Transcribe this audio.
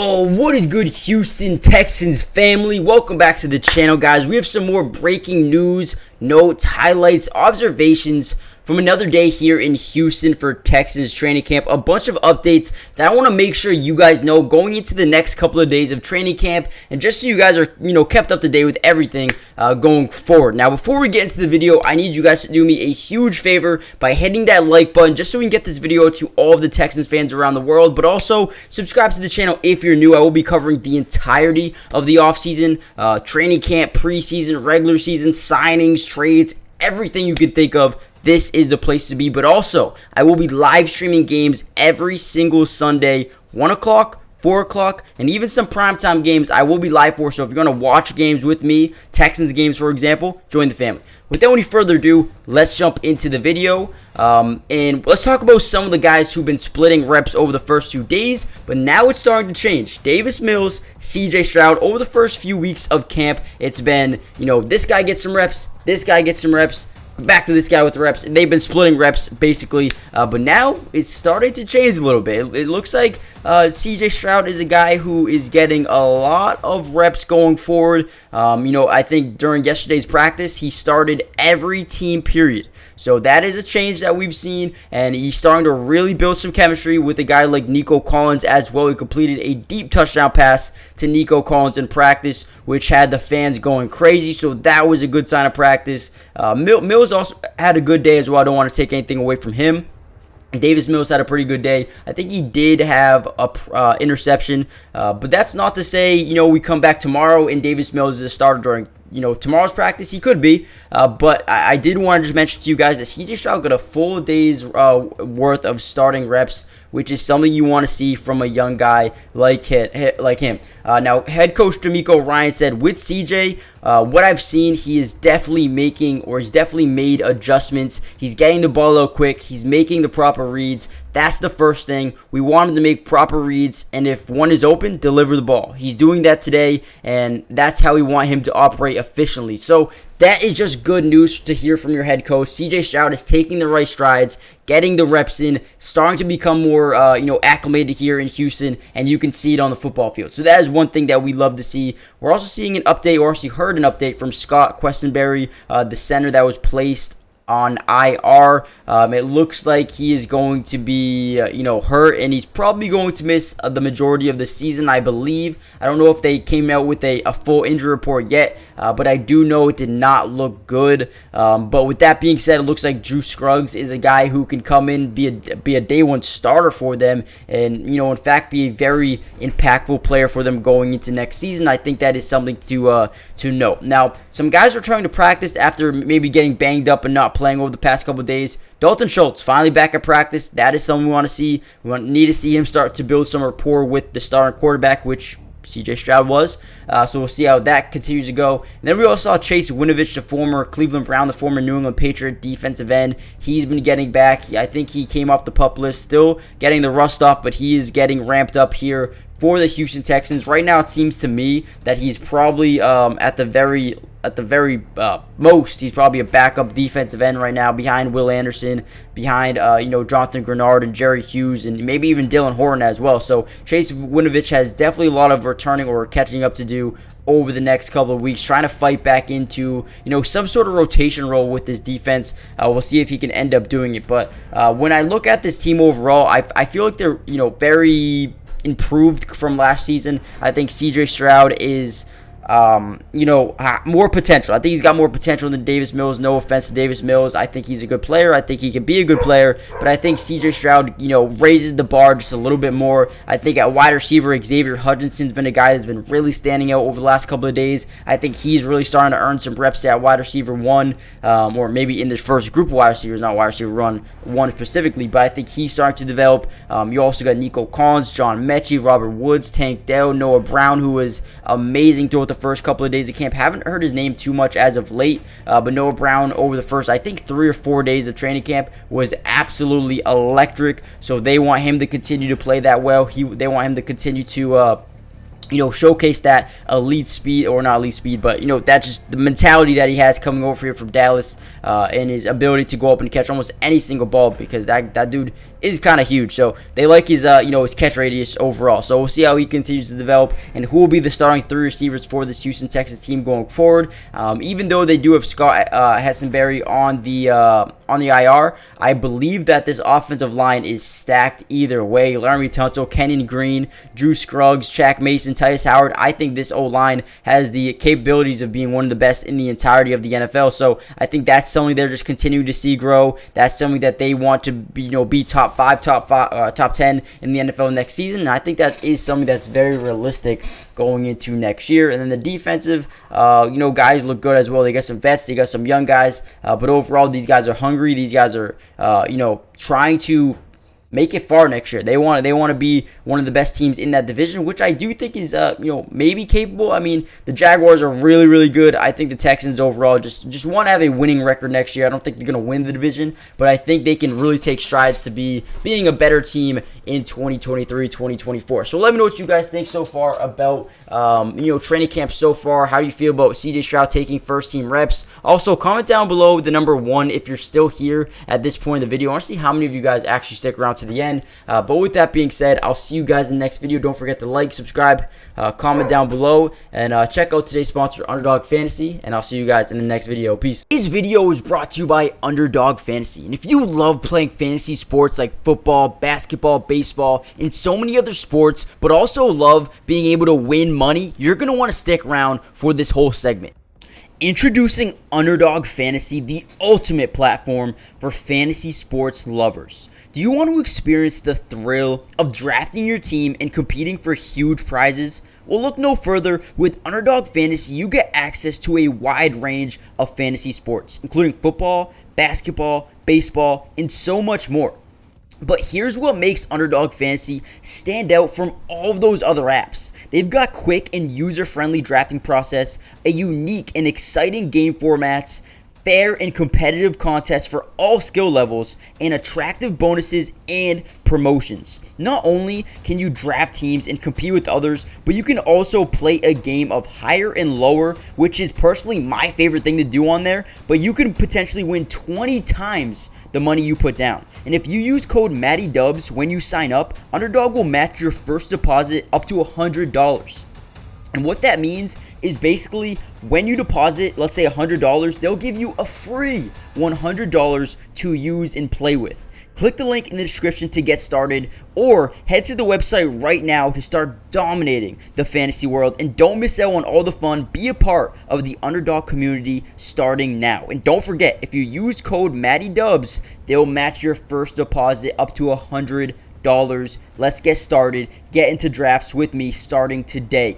Yo, what is good, Houston Texans family? Welcome back to the channel, guys. We have some more breaking news, notes, highlights, observations from another day here in Houston for Texans training camp. A bunch of updates that I want to make sure you guys know going into the next couple of days of training camp, and just so you guys are, kept up to date with everything going forward. Now, before we get into the video, I need you guys to do me a huge favor by hitting that like button just so we can get this video to all of the Texans fans around the world, but also subscribe to the channel if you're new. I will be covering the entirety of the offseason, training camp, preseason, regular season, signings, trades, everything you could think of. This is the place to be, but also I will be live streaming games every single Sunday, 1 o'clock, 4 o'clock, and even some primetime games I will be live for. So if you're going to watch games with me, Texans games for example, join the family. Without any further ado, let's jump into the video, and let's talk about some of the guys who've been splitting reps over the first 2 days, but now it's starting to change. Davis Mills, CJ Stroud, over the first few weeks of camp, it's been, this guy gets some reps, this guy gets some reps, back to this guy with the reps. They've been splitting reps basically, but now it's starting to change a little bit. It looks like CJ Stroud is a guy who is getting a lot of reps going forward. I think during yesterday's practice, he started every team period. So that is a change that we've seen, and he's starting to really build some chemistry with a guy like Nico Collins as well. He completed a deep touchdown pass to Nico Collins in practice, which had the fans going crazy, so that was a good sign of practice. Mills also had a good day as well. I don't want to take anything away from him. Davis Mills had a pretty good day. I think he did have a interception, but that's not to say, we come back tomorrow and Davis Mills is a starter during tomorrow's practice. He could be, but I did want to just mention to you guys that CJ Stroud got a full day's worth of starting reps, which is something you want to see from a young guy like him. Now, head coach D'Amico Ryan said with CJ, what I've seen, he is definitely making, or he's definitely made adjustments. He's getting the ball out quick. He's making the proper reads. That's the first thing. We want him to make proper reads, and if one is open, deliver the ball. He's doing that today, and that's how we want him to operate efficiently. So that is just good news to hear from your head coach. CJ Stroud is taking the right strides, getting the reps in, starting to become more, acclimated here in Houston, and you can see it on the football field. So that is one thing that we love to see. We're also seeing an update, or actually heard an update from Scott Questenberry, the center that was placed on IR. It looks like he is going to be, hurt, and he's probably going to miss the majority of the season, I believe. I don't know if they came out with a full injury report yet, but I do know it did not look good. But with that being said, it looks like Drew Scruggs is a guy who can come in, be a day one starter for them, and in fact be a very impactful player for them going into next season. I think that is something to note. Now, some guys are trying to practice after maybe getting banged up and not playing over the past couple of days. Dalton Schultz finally back at practice. That is something we want to see. We need to see him start to build some rapport with the starting quarterback, which CJ Stroud was. So we'll see how that continues to go. And then we also saw Chase Winovich, the former Cleveland Brown, the former New England Patriot defensive end. He's been getting back. I think he came off the PUP list, still getting the rust off, but he is getting ramped up here for the Houston Texans. Right now, it seems to me that he's probably at the very most, he's probably a backup defensive end right now behind Will Anderson, behind Jonathan Grenard and Jerry Hughes, and maybe even Dylan Horton as well. So Chase Winovich has definitely a lot of returning or catching up to do over the next couple of weeks, trying to fight back into some sort of rotation role with this defense. We'll see if he can end up doing it. But when I look at this team overall, I feel like they're very improved from last season. I think CJ Stroud is more potential. I think he's got more potential than Davis Mills. No offense to Davis Mills. I think he's a good player. I think he can be a good player. But I think CJ Stroud, raises the bar just a little bit more. I think at wide receiver, Xavier Hutchinson's been a guy that's been really standing out over the last couple of days. I think he's really starting to earn some reps at wide receiver 1, or maybe in the first group of wide receivers, not wide receiver 1 specifically. But I think he's starting to develop. You also got Nico Collins, John Mechie, Robert Woods, Tank Dell, Noah Brown, who was amazing throughout the first couple of days of camp. Haven't heard his name too much as of late, but Noah Brown over the first, I think, 3 or 4 days of training camp was absolutely electric. So they want him to continue to play that well. They want him to continue to showcase that elite speed, or not elite speed, but that's just the mentality that he has coming over here from Dallas, and his ability to go up and catch almost any single ball, because that dude is kind of huge. So they like his his catch radius overall. So we'll see how he continues to develop and who will be the starting 3 receivers for this Houston Texans team going forward. Even though they do have Scott Hessenberry on the IR, I believe that this offensive line is stacked either way. Laramie Tunsil, Kenyon Green, Drew Scruggs, Shaq Mason, Tyus Howard. I think this O-line has the capabilities of being one of the best in the entirety of the NFL. So I think that's something they're just continuing to see grow. That's something that they want to be top 5, top 10 in the NFL next season. And I think that is something that's very realistic going into next year. And then the defensive, guys look good as well. They got some vets, they got some young guys, but overall these guys are hungry. These guys are, trying to make it far next year. They want to be one of the best teams in that division, which I do think is maybe capable. I mean, the Jaguars are really, really good. I think the Texans overall just want to have a winning record next year. I don't think they're going to win the division, but I think they can really take strides to being a better team in 2023, 2024. So let me know what you guys think so far about training camp so far. How do you feel about CJ Stroud taking first team reps? Also, comment down below the number 1 if you're still here at this point in the video. I want to see how many of you guys actually stick around to the end. But with that being said, I'll see you guys in the next video. Don't forget to like, subscribe, comment down below, and check out today's sponsor, Underdog Fantasy, and I'll see you guys in the next video. Peace. Today's video is brought to you by Underdog Fantasy, and if you love playing fantasy sports like football, basketball, baseball, and so many other sports, but also love being able to win money, you're going to want to stick around for this whole segment. Introducing Underdog Fantasy, the ultimate platform for fantasy sports lovers. Do you want to experience the thrill of drafting your team and competing for huge prizes? Well, look no further. With Underdog Fantasy, you get access to a wide range of fantasy sports, including football, basketball, baseball, and so much more. But here's what makes Underdog Fantasy stand out from all of those other apps. They've got quick and user-friendly drafting process, a unique and exciting game formats, fair and competitive contests for all skill levels, and attractive bonuses and promotions. Not only can you draft teams and compete with others, but you can also play a game of higher and lower, which is personally my favorite thing to do on there, but you can potentially win 20 times the money you put down. And if you use code MattyDubs when you sign up, Underdog will match your first deposit up to $100. And what that means is basically when you deposit, let's say $100, they'll give you a free $100 to use and play with. Click the link in the description to get started, or head to the website right now to start dominating the fantasy world. And don't miss out on all the fun. Be a part of the Underdog community starting now. And don't forget, if you use code MattyDubs, they'll match your first deposit up to $100. Let's get started. Get into drafts with me starting today.